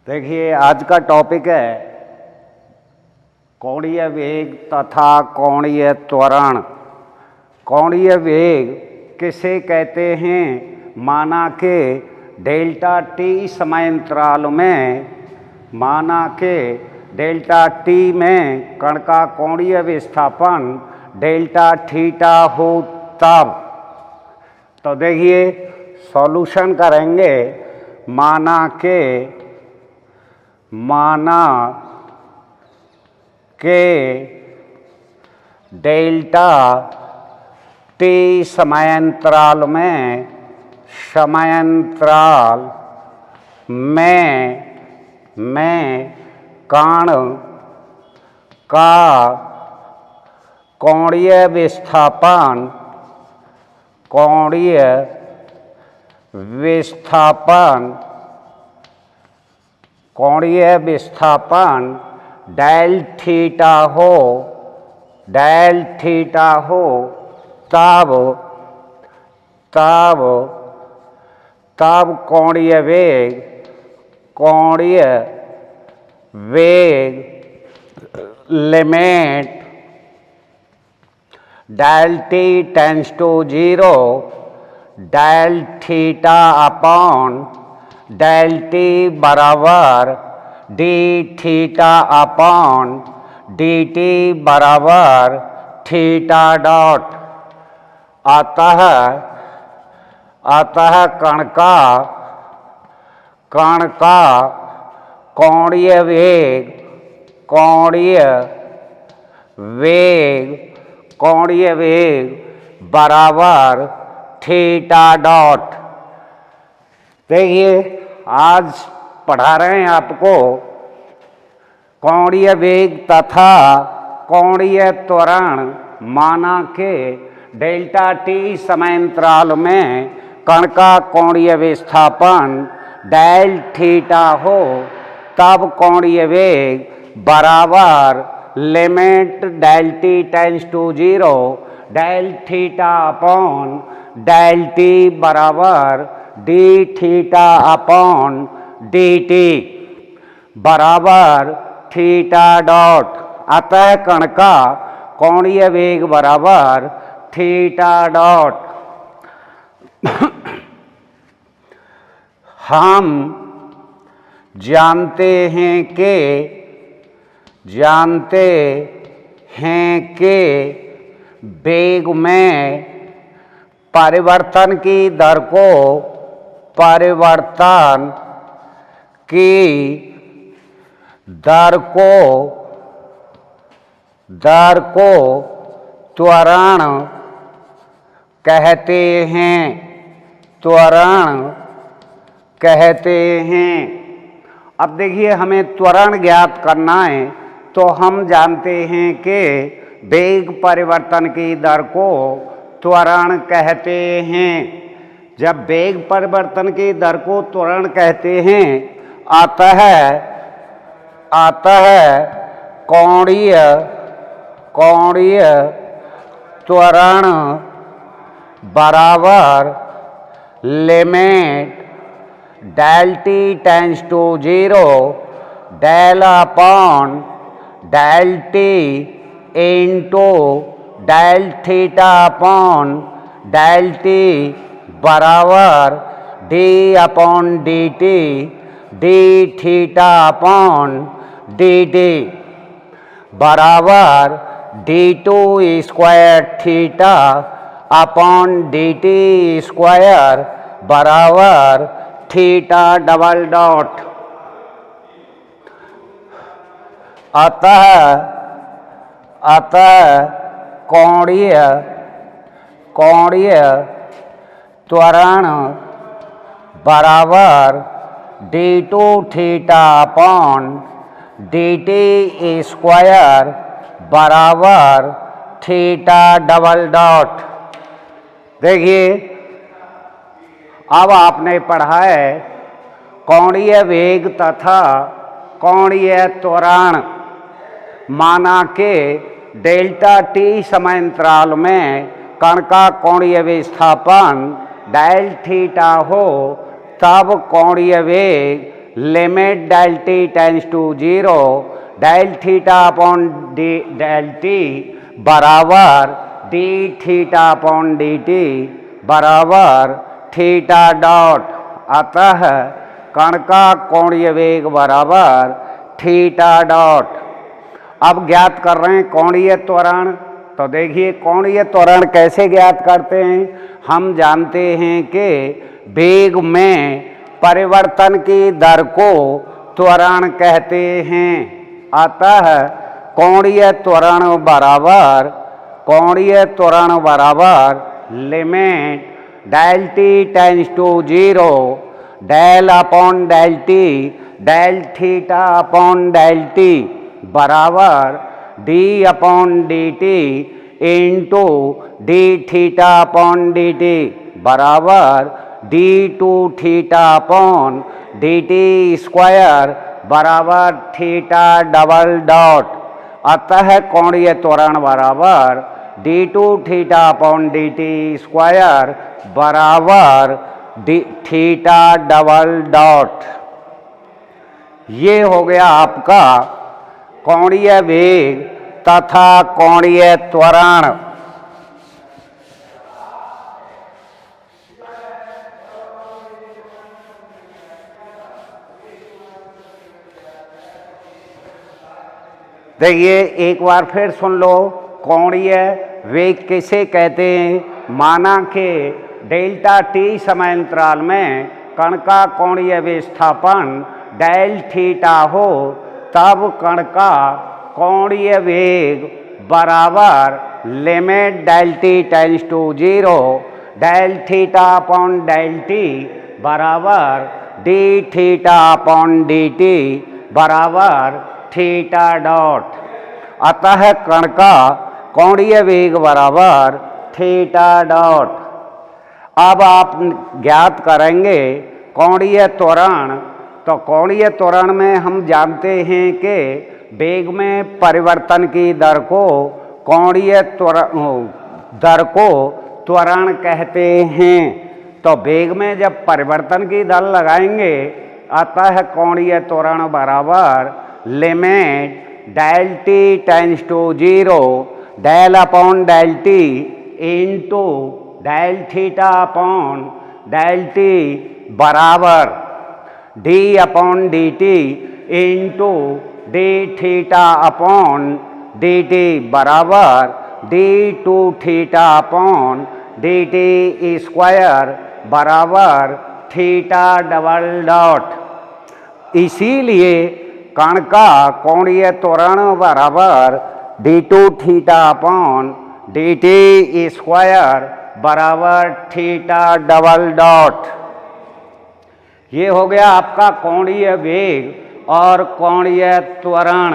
देखिए, आज का टॉपिक है कोणीय वेग तथा कोणीय त्वरण। कोणीय वेग किसे कहते हैं? माना के डेल्टा टी समयांतराल में, माना के डेल्टा टी में कण का कोणीय विस्थापन डेल्टा थीटा हो तब। तो देखिए, सॉल्यूशन करेंगे। माना के डेल्टा टी समयांतराल में कण का कोणीय विस्थापन डेल थीटा हो तब कोणीय वेग limit del T tends to 0 del theta upon del t बराबर d theta upon d t बराबर थीटा डॉट। अतः कण का कोणीय वेग बराबर थीटा डॉट। देखिए, आज पढ़ा रहे हैं आपको कोणीय वेग तथा कोणीय त्वरण। माना के डेल्टा टी समयांतराल में कण का कोणीय विस्थापन डेल थीटा हो तब कोणीय वेग बराबर limit del T tends to 0 del theta upon del t बराबर d theta upon d t बराबर थीटा डॉट। अतः कण का कोणीय वेग बराबर थीटा डॉट। हम जानते हैं कि वेग में परिवर्तन की दर को त्वरण कहते हैं। अब देखिए, हमें त्वरण ज्ञात करना है तो हम जानते हैं कि वेग परिवर्तन की दर को त्वरण कहते हैं। जब वेग परिवर्तन की दर को त्वरण कहते हैं, अतः कोणीय त्वरण बराबर limit del T tends to 0 del upon del t into del theta upon del t बराबर d upon d t d theta upon d t बराबर d two square theta upon d t square बराबर theta double dot. अतः कोणीय त्वरण बराबर d two theta upon d t square बराबर theta double dot. देखिए, अब आपने पढ़ा है कोणीय वेग तथा कोणीय त्वरण। माना के डेल्टा टी समयांतराल में कण का कोणीय विस्थापन डेल थीटा हो तब कोणीय वेग limit del t tends to 0 del theta upon del t बराबर d theta upon d t बराबर थीटा डॉट। अतः कण का कोणीय वेग बराबर थीटा डॉट। अब ज्ञात कर रहे हैं कोणीय त्वरण। तो देखिए कोणीय त्वरण कैसे ज्ञात करते हैं। हम जानते हैं कि वेग में परिवर्तन की दर को त्वरण कहते हैं। अतः कोणीय त्वरण बराबर limit del t tends to 0 del upon del t del theta upon del t बराबर d upon d t into d theta upon d t बराबर d two theta upon d t square बराबर theta double dot. अतः कोणीय त्वरण बराबर d two theta upon d t square बराबर theta double dot. ये हो गया आपका कोणीय वेग तथा कोणीय त्वरण। देखिए एक बार फिर सुन लो, कोणीय वेग किसे कहते हैं। माना कि डेल्टा टी समय अंतराल में कण का कोणीय विस्थापन डेल थीटा हो, तब कण का कोणीय वेग बराबर limit del t tends to 0 del theta upon del t बराबर d theta upon d t बराबर थीटा डॉट। अतः कण का कोणीय वेग बराबर थीटा डॉट। अब आप ज्ञात करेंगे कोणीय त्वरण। तो कोणीय त्वरण में हम जानते हैं कि वेग में परिवर्तन की दर को त्वरण कहते हैं। तो वेग में जब परिवर्तन की दर लगाएंगे, अतः कोणीय त्वरण बराबर limit del t tends to 0 del upon del t into del theta upon del t बराबर d upon d t into d theta upon d t बराबर d two theta upon d t square बराबर theta double dot. इसीलिए कण का कोणीय त्वरण बराबर d two theta upon d t square बराबर थीटा डबल डॉट। ये हो गया आपका कोणीय वेग और कोणीय त्वरण।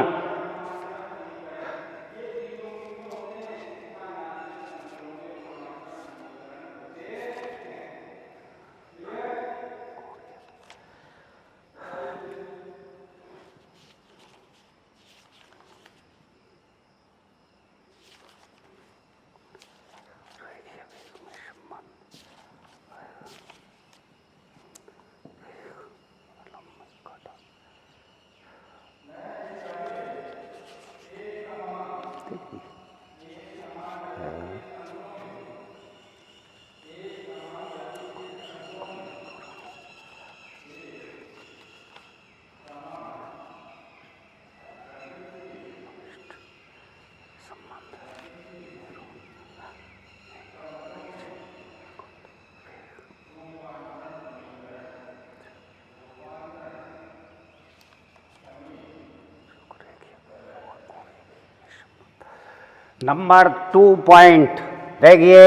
नंबर 2 पॉइंट देखिए,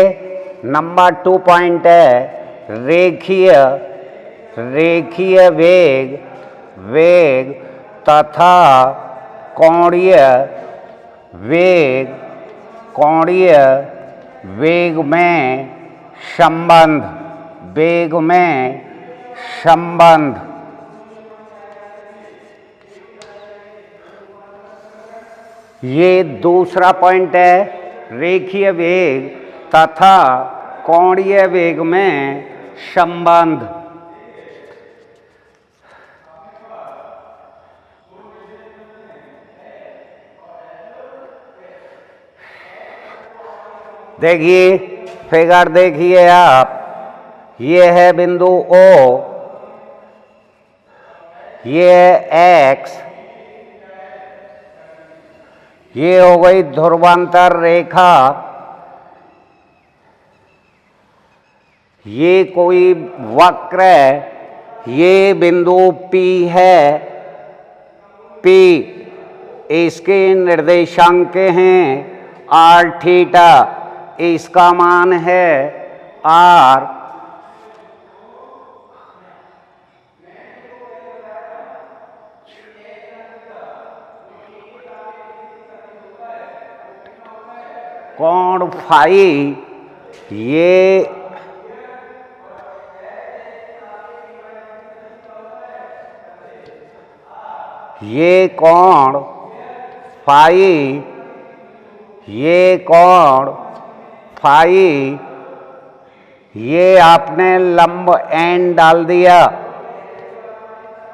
नंबर 2 पॉइंट है रेखीय वेग तथा कोणीय वेग में संबंध। ये दूसरा पॉइंट है, रेखीय वेग तथा कोणीय वेग में संबंध। देखिए फिगर देखिए आप, ये है बिंदु O, ये है X, ये हो गई ध्रुवांतर रेखा, ये कोई वक्र है, ये बिंदु P है, P इसके निर्देशांक हैं r थीटा, इसका मान है r, कोण फाई ये कोण फाई, ये कोण फाई, ये आपने लंब n डाल दिया,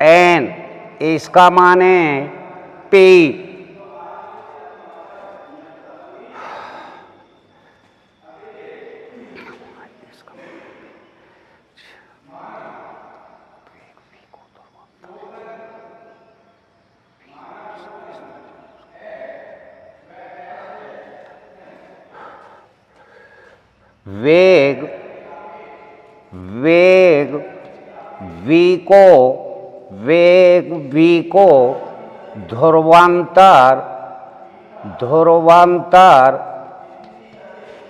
n इसका माने P, वेग v को ध्रुवांतर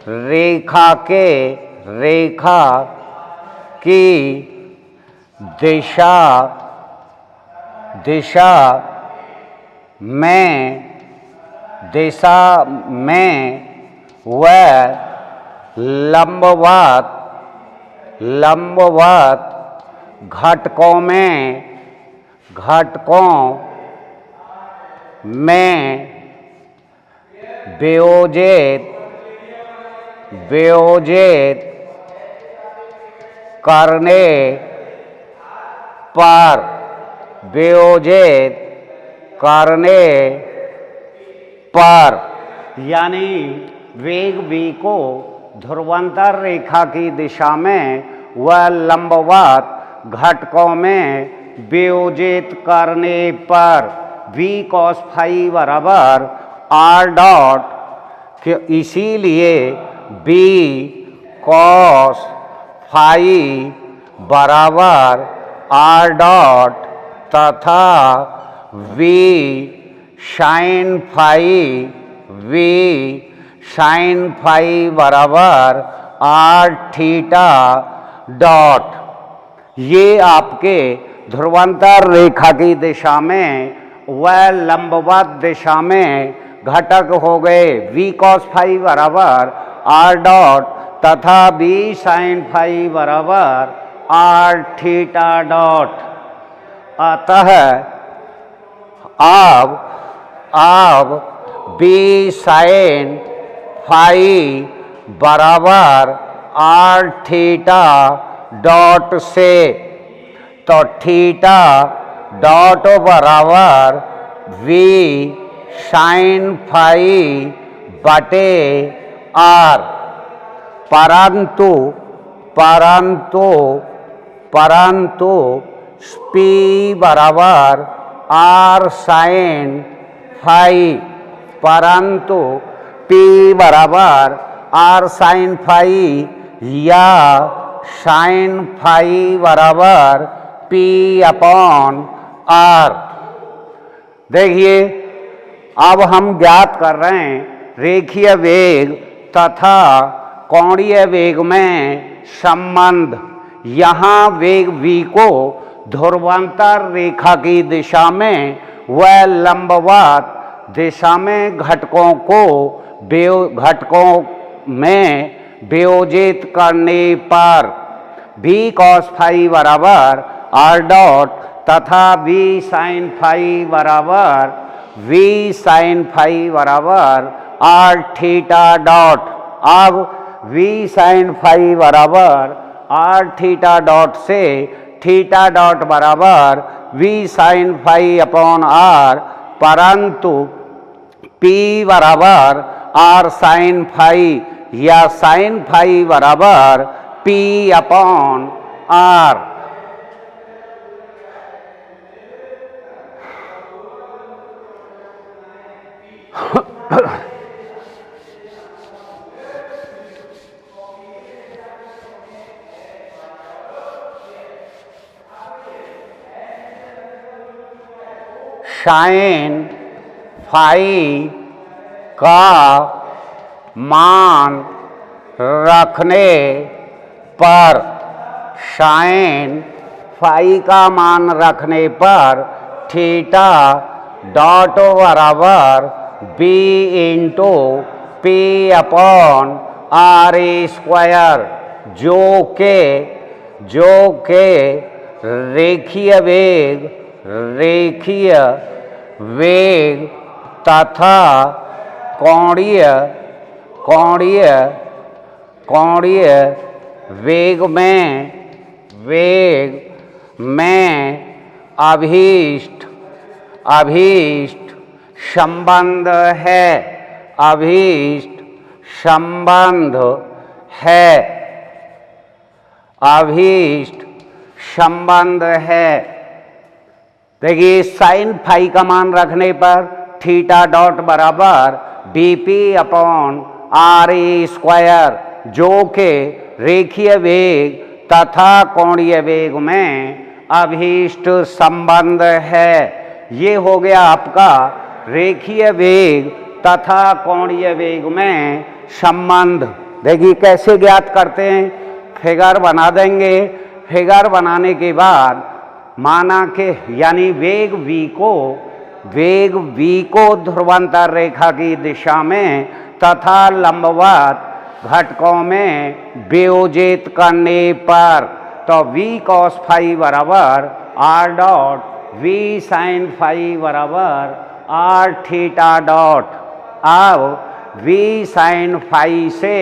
रेखा की दिशा में वह लंबवत घटकों में वियोजित करने पर यानी वेग v को ध्रुवांतर रेखा की दिशा में वह लंबवत घटकों में वियोजित करने पर v cos फाई बराबर r डॉट, इसीलिए b cos फाई बराबर r डॉट तथा v साइन फाई बराबर r थीटा डॉट। ये आपके ध्रुवांतर रेखा की दिशा में वह लंबवत दिशा में घटक हो गए v cos फाई बराबर r डॉट तथा b साइन फाई बराबर r थीटा डॉट। अतः अब b साइन फाई बराबर r थीटा डॉट से, तो थीटा डॉट बराबर v साइन फाई बटे r, परंतु p बराबर r साइन फाई, परंतु p बराबर r साइन फाई या साइन फाई बराबर p अपॉन r। देखिए अब हम ज्ञात कर रहे हैं रेखीय वेग तथा कोणीय वेग में संबंध। यहाँ वेग v को ध्रुवांतर रेखा की दिशा में वह लंबवत दिशा में घटकों में वियोजित करने पर v cos फाई बराबर r डॉट तथा v साइन फाई बराबर r थीटा डॉट। अब v साइन फाई बराबर r थीटा डॉट से थीटा डॉट बराबर v sine phi upon r, परंतु p बराबर r साइन फाई या साइन फाई बराबर P upon R. Sine phi का मान रखने पर, साइन फाई का मान रखने पर थीटा डॉट बराबर B into P upon R square, जो के रेखीय वेग तथा कोणीय वेग में अभीष्ट संबंध है। देखिए साइन फाई का मान रखने पर थीटा डॉट बराबर बीपी अपॉन आर स्क्वायर, जो के रेखीय वेग तथा कोणीय वेग में अभीष्ट संबंध है। ये हो गया आपका रेखीय वेग तथा कोणीय वेग में संबंध। देखिए कैसे ज्ञात करते हैं, फिगर बना देंगे। फिगर बनाने के बाद माना कि यानी वेग v को ध्रुवांतर रेखा की दिशा में तथा लंबवत घटकों में वियोजित करने पर, तो v cos फाई बराबर r dot, v sin phi बराबर r थीटा डॉट। अब v sin फाई से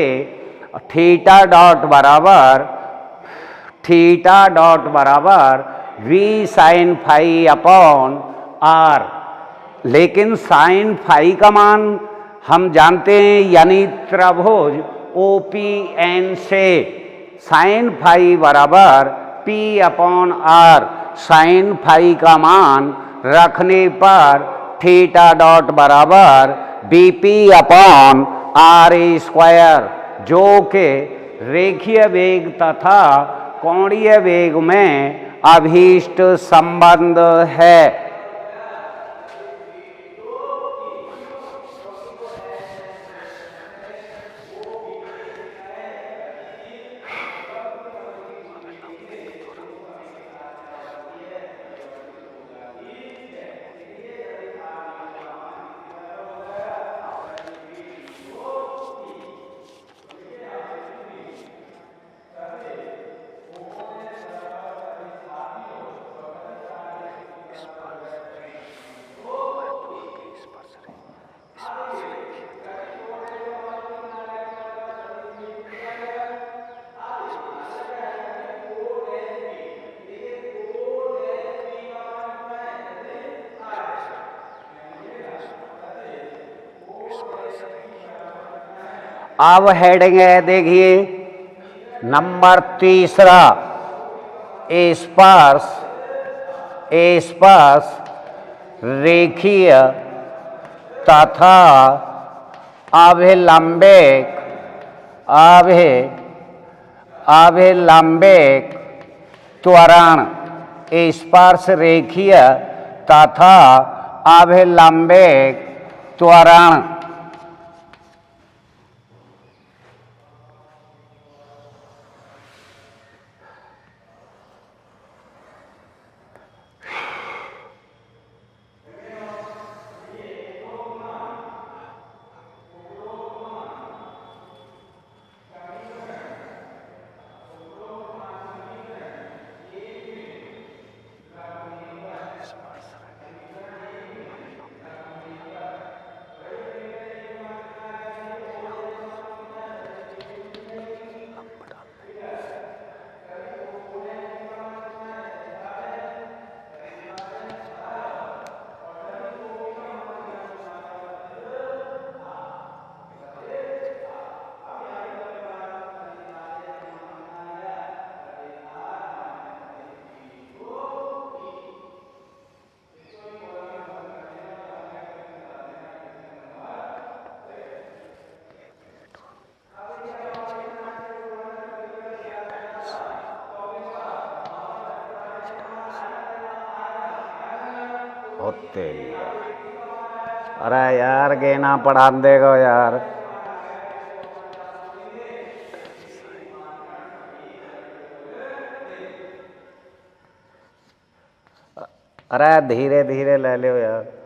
थीटा डॉट बराबर v sin phi upon r। लेकिन साइन फाई का मान हम जानते हैं, यानी त्रिभुज OPN से साइन फाई बराबर P upon R। Sine phi का मान रखने पर थीटा डॉट बराबर BP अपॉन R स्क्वायर, जो के रेखीय वेग तथा कोणीय वेग में अभीष्ट संबंध है। अब हेडिंग है, देखिए नंबर तीसरा, स्पर्श रेखीय तथा अभिलंबिक त्वरण। स्पर्श रेखीय तथा अभिलंबिक त्वरण। होते ही है। अरे यार गेना पढ़ा देगा यार। अरे धीरे धीरे ले लो यार।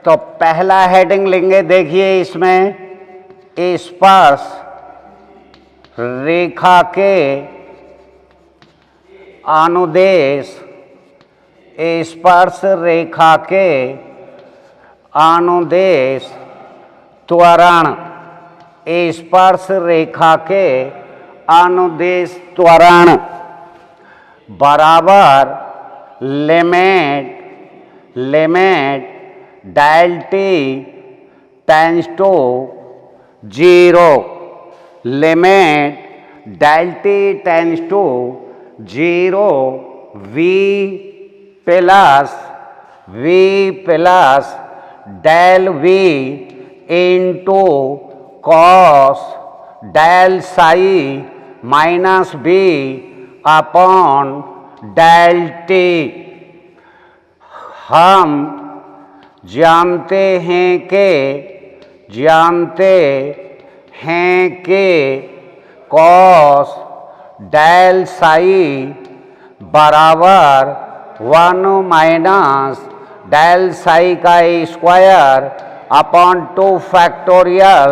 तो पहला हेडिंग लेंगे, देखिए इसमें स्पर्श रेखा के अनुदेश, स्पर्श रेखा के अनुदेश त्वरण, स्पर्श रेखा के अनुदेश त्वरण बराबर limit del T tends to 0, limit del T tends to 0 V plus del we into cos del psi minus B upon del T. हम जानते हैं कि कॉस डेल साई बराबर 1 माइनस डेल साई का square upon 2 factorial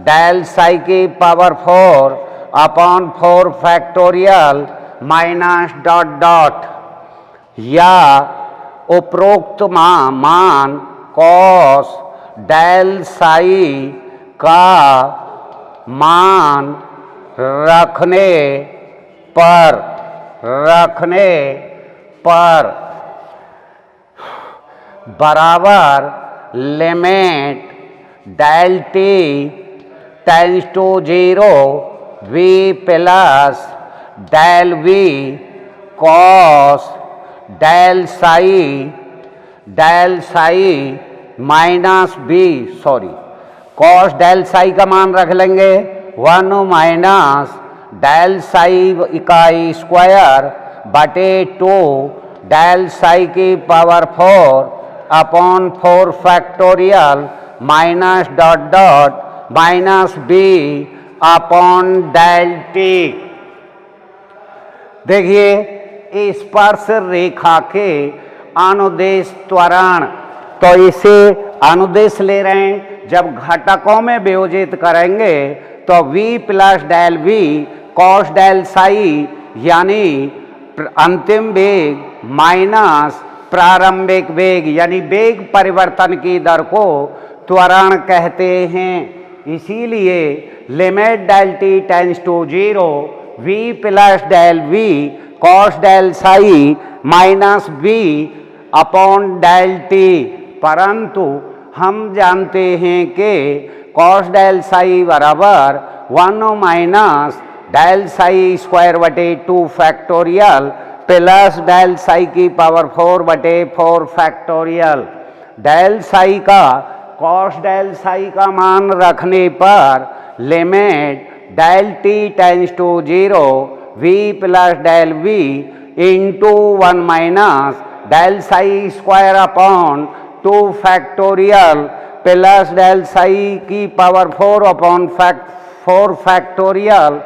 del psi की power 4 upon 4 factorial minus dot dot, या उपरोक्त मान कॉस डेल साई का मान रखने पर बराबर limit del T tends to 0 V plus del V cos del psi minus B, cos del psi का मान रख लेंगे 1 माइनस डेल साई का स्क्वायर बटे 2 डेल साई की power 4 upon 4 factorial minus dot dot minus B upon del T. देखिए स्पर्श रेखा के अनुदेश त्वरण, तो इसे अनुदेश ले रहे हैं, जब घटकों में वियोजित करेंगे तो v plus del V cos del psi यानी अंतिम वेग माइनस प्रारंभिक वेग यानी वेग परिवर्तन की दर को त्वरण कहते हैं। इसीलिए limit del T tends to 0 v plus del V cos del psi minus B upon del T, परंतु हम जानते हैं कि कॉस डेल साई बराबर 1 माइनस डेल साई स्क्वायर बटे 2 फैक्टोरियल प्लस डेल साई की पावर 4 बटे 4 फैक्टोरियल। डेल साई का कॉस डेल साई का मान रखने पर limit del T tends to 0 v plus del we into 1 minus del psi square upon 2 factorial plus del psi की power 4 upon 4 factorial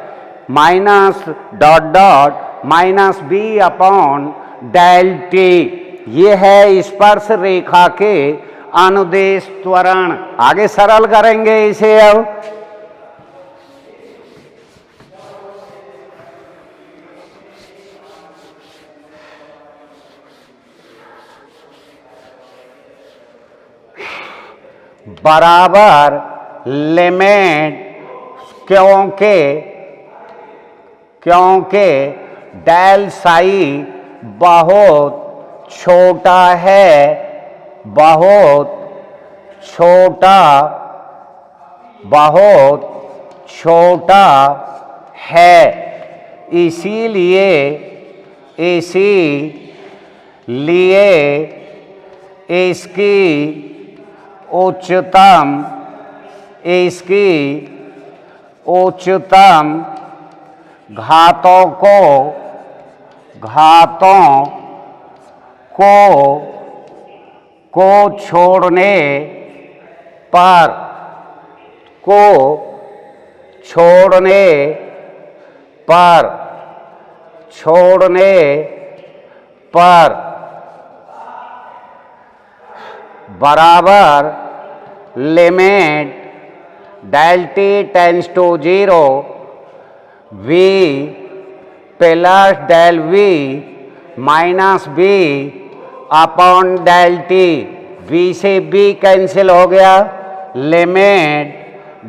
minus dot dot minus B upon del t. ये है स्पर्श रेखा के अनुदेश त्वरण। आगे सरल करेंगे इसे अब। बराबर लिमिट क्योंकि डेल साई बहुत छोटा है, बहुत छोटा है, इसीलिए इसकी उच्चतम घातों को छोड़ने पर बराबर limit del t tends to 0 v plus del v minus b upon del t, v से b कैंसिल हो गया, limit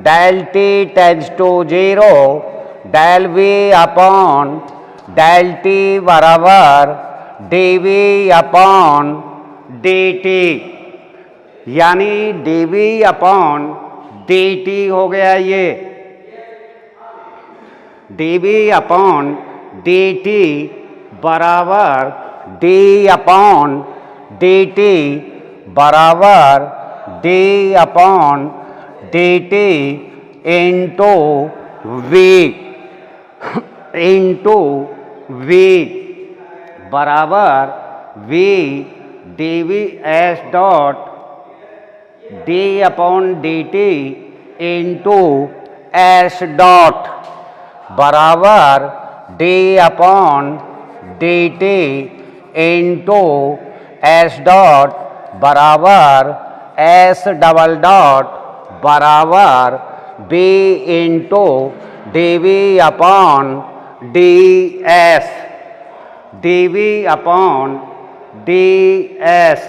del t tends to 0 del v upon del t बराबर dv अपॉन dt, यानी dv अपॉन dt हो गया ये dv upon dt बराबर d upon dt बराबर d upon dt into v बराबर v dv s dot d upon dt into s dot बराबर d upon dt into s dot बराबर s double dot बराबर b into dv upon ds, dv upon ds।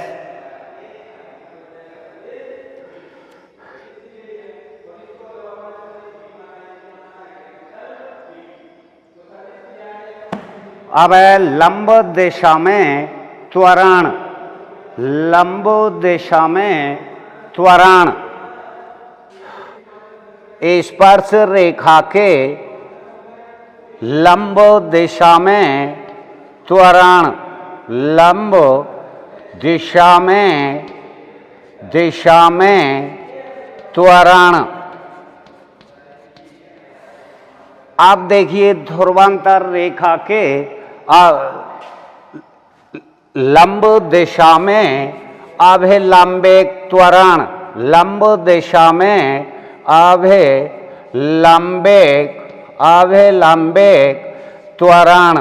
अब लंब दिशा में त्वरण, स्पर्श रेखा के लंब दिशा में त्वरण, लंब दिशा में त्वरण। आप देखिए ध्रुवांतर रेखा के लंब दिशा में अभिलंबिक त्वरण, लंब दिशा में अभिलंबिक त्वरण,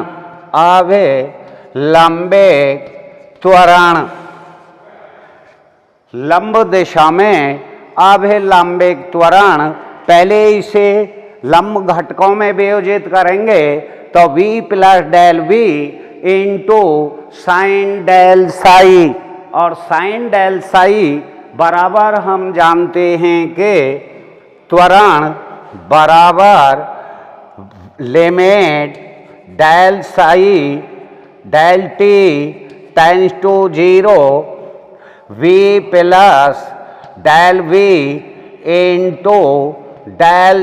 लंब दिशा में अभिलंबिक त्वरण। पहले इसे लंब घटकों में वियोजित करेंगे तो v plus del v into sine del psi, और साइन डेल साई बराबर हम जानते हैं कि त्वरण बराबर limit del psi del t tends to 0 v plus del v into del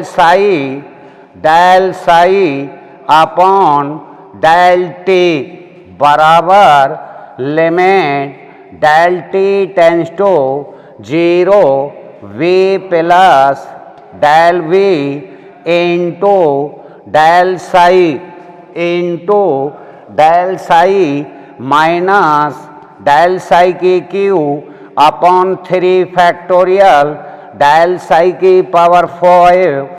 psi upon del t बराबर limit del t tends to 0 v plus del v into del psi minus del psi की cube upon 3 factorial del psi की power 5